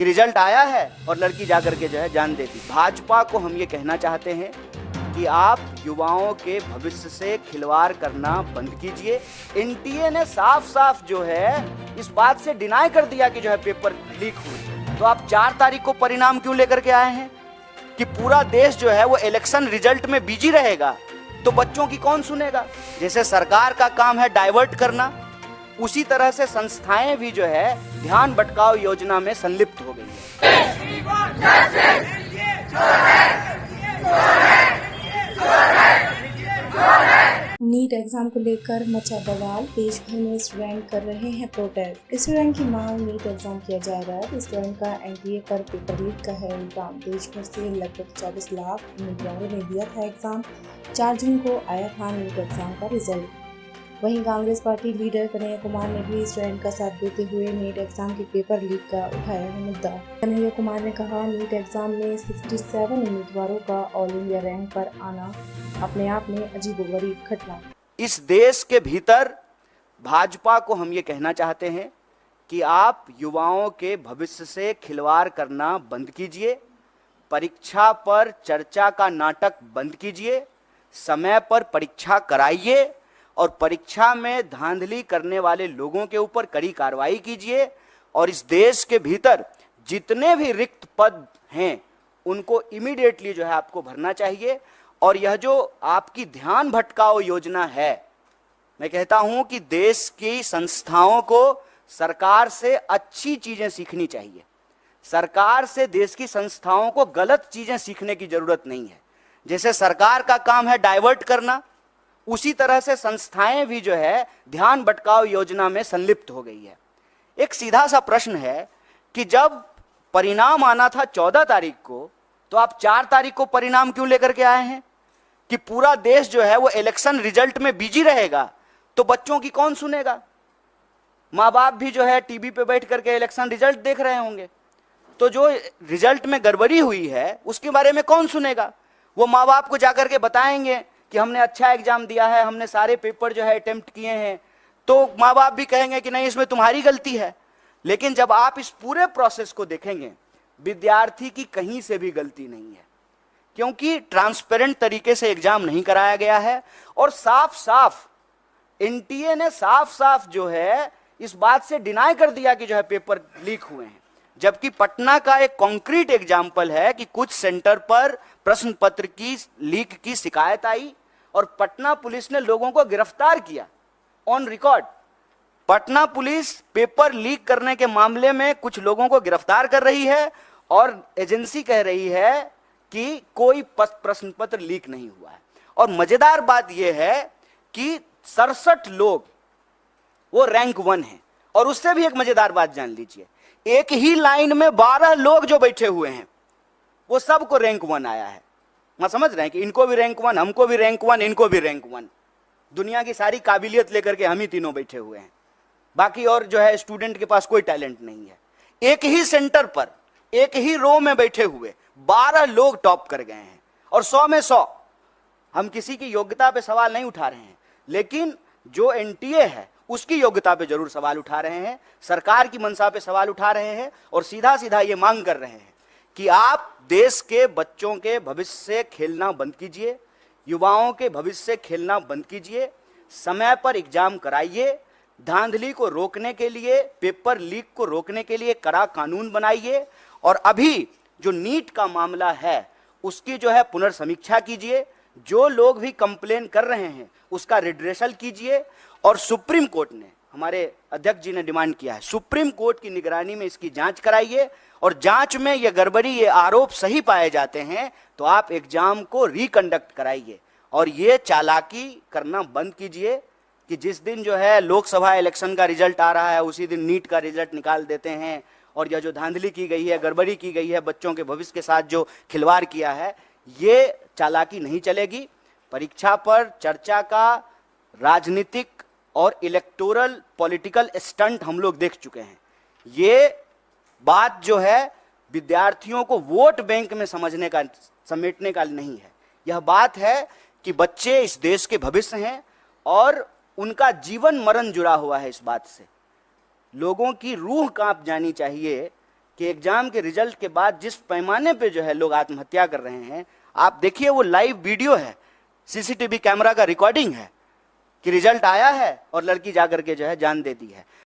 Result आया है और लड़की जाकर के जो है जान दे दी। भाजपा को हम ये कहना चाहते हैं कि आप युवाओं के भविष्य से खिलवाड़ करना बंद कीजिए। एनटीए ने साफ साफ जो है इस बात से डिनाई कर दिया कि जो है पेपर लीक हुई। तो आप 4 तारीख को परिणाम क्यों लेकर के आए हैं कि पूरा देश जो है वो इलेक्शन रिजल्ट में बिजी रहेगा, तो बच्चों की कौन सुनेगा। जैसे सरकार का काम है डाइवर्ट करना, उसी तरह से संस्थाएं भी जो है ध्यान भटकाव योजना में संलिप्त हो गई है। नीट एग्जाम को लेकर मचा बवाल, देश भर में स्टूडेंट कर रहे हैं प्रोटेस्ट। स्टूडेंट की मांग नीट एग्जाम किया जाएगा। स्टूडेंट का एनटीए पर पेपर लीक का है इल्जाम। देश भर से लगभग 24 लाख उम्मीदवारों ने दिया था एग्जाम। 4 जून को आया था नीट एग्जाम का रिजल्ट। वहीं कांग्रेस पार्टी लीडर कन्हैया कुमार ने भी स्टूडेंट का साथ देते हुए नीट एग्जाम के पेपर लीक का उठाया है मुद्दा। कन्हैया कुमार ने कहा, नीट एग्जाम में 67 उम्मीदवारों का ऑल इंडिया रैंक पर आना अपने आप में अजीबोगरीब घटना। इस देश के भीतर भाजपा को हम ये कहना चाहते हैं कि आप युवाओं के भविष्य से खिलवाड़ करना बंद कीजिए। परीक्षा पर चर्चा का नाटक बंद कीजिए। समय पर परीक्षा कराइए और परीक्षा में धांधली करने वाले लोगों के ऊपर कड़ी कार्रवाई कीजिए। और इस देश के भीतर जितने भी रिक्त पद हैं उनको इमीडिएटली जो है आपको भरना चाहिए। और यह जो आपकी ध्यान भटकाओ योजना है, मैं कहता हूं कि देश की संस्थाओं को सरकार से अच्छी चीजें सीखनी चाहिए। सरकार से देश की संस्थाओं को गलत चीजें सीखने की जरूरत नहीं है। जैसे सरकार का काम है डाइवर्ट करना, उसी तरह से संस्थाएं भी जो है ध्यान भटकाव योजना में संलिप्त हो गई है। एक सीधा सा प्रश्न है कि जब परिणाम आना था 14 तारीख को, तो आप 4 तारीख को परिणाम क्यों लेकर के आए हैं कि पूरा देश जो है वो इलेक्शन रिजल्ट में बिजी रहेगा, तो बच्चों की कौन सुनेगा। माँ बाप भी जो है टीवी पे बैठ करके इलेक्शन रिजल्ट देख रहे होंगे, तो जो रिजल्ट में गड़बड़ी हुई है उसके बारे में कौन सुनेगा। वो माँ बाप को जाकर के बताएंगे कि हमने अच्छा एग्जाम दिया है, हमने सारे पेपर जो है अटेम्प्ट किए हैं, तो माँ बाप भी कहेंगे कि नहीं इसमें तुम्हारी गलती है। लेकिन जब आप इस पूरे प्रोसेस को देखेंगे, विद्यार्थी की कहीं से भी गलती नहीं है, क्योंकि ट्रांसपेरेंट तरीके से एग्जाम नहीं कराया गया है। और साफ साफ एनटीए ने साफ साफ जो है इस बात से डिनाई कर दिया कि जो है पेपर लीक हुए हैं। जबकि पटना का एक कॉन्क्रीट एग्जाम्पल है कि कुछ सेंटर पर प्रश्न पत्र की लीक की शिकायत आई और पटना पुलिस ने लोगों को गिरफ्तार किया on record. Patna police paper leak करने के मामले में कुछ लोगों को गिरफ्तार कर रही है और एजेंसी कह रही है कि कोई प्रश्न पत्र लीक नहीं हुआ है। और मजेदार बात यह है कि 67 लोग वो रैंक 1 है। और उससे भी एक मजेदार बात जान लीजिए, एक ही लाइन में 12 लोग जो बैठे हुए हैं वो सबको रैंक 1 आया है। मैं समझ रहे हैं कि इनको भी रैंक 1, हमको भी रैंक 1, इनको भी रैंक 1। दुनिया की सारी काबिलियत लेकर के हम ही तीनों बैठे हुए हैं, बाकी और जो है स्टूडेंट के पास कोई टैलेंट नहीं है। एक ही सेंटर पर एक ही रो में बैठे हुए 12 लोग टॉप कर गए हैं। और 100 में 100। हम किसी की योग्यता पे सवाल नहीं उठा रहे हैं, लेकिन जो एनटीए है उसकी योग्यता पे जरूर सवाल उठा रहे हैं, सरकार की मंशा पे सवाल उठा रहे हैं और सीधा सीधा ये मांग कर रहे हैं कि आप देश के बच्चों के भविष्य से खेलना बंद कीजिए, युवाओं के भविष्य से खेलना बंद कीजिए। समय पर एग्जाम कराइए। धांधली को रोकने के लिए, पेपर लीक को रोकने के लिए कड़ा कानून बनाइए। और अभी जो नीट का मामला है उसकी जो है पुनर्समीक्षा कीजिए। जो लोग भी कंप्लेन कर रहे हैं उसका रिड्रेसल कीजिए। और सुप्रीम कोर्ट ने, हमारे अध्यक्ष जी ने डिमांड किया है, सुप्रीम कोर्ट की निगरानी में इसकी जांच कराइए। और जांच में ये गड़बड़ी, ये आरोप सही पाए जाते हैं तो आप एग्जाम को रिकंडक्ट कराइए। और ये चालाकी करना बंद कीजिए कि जिस दिन जो है लोकसभा इलेक्शन का रिजल्ट आ रहा है उसी दिन नीट का रिजल्ट निकाल देते हैं। और यह जो धांधली की गई है, गड़बड़ी की गई है, बच्चों के भविष्य के साथ जो खिलवाड़ किया है, ये चालाकी नहीं चलेगी। परीक्षा पर चर्चा का राजनीतिक और इलेक्टोरल पॉलिटिकल स्टंट हम लोग देख चुके हैं। ये बात जो है विद्यार्थियों को वोट बैंक में समेटने का नहीं है। यह बात है कि बच्चे इस देश के भविष्य हैं और उनका जीवन मरण जुड़ा हुआ है इस बात से। लोगों की रूह कांप जानी चाहिए कि एग्जाम के रिजल्ट के बाद जिस पैमाने पे जो है लोग आत्महत्या कर रहे हैं, आप देखिए, वो लाइव वीडियो है, सीसीटीवी कैमरा का रिकॉर्डिंग है कि रिजल्ट आया है और लड़की जाकर के जो है जान दे दी है।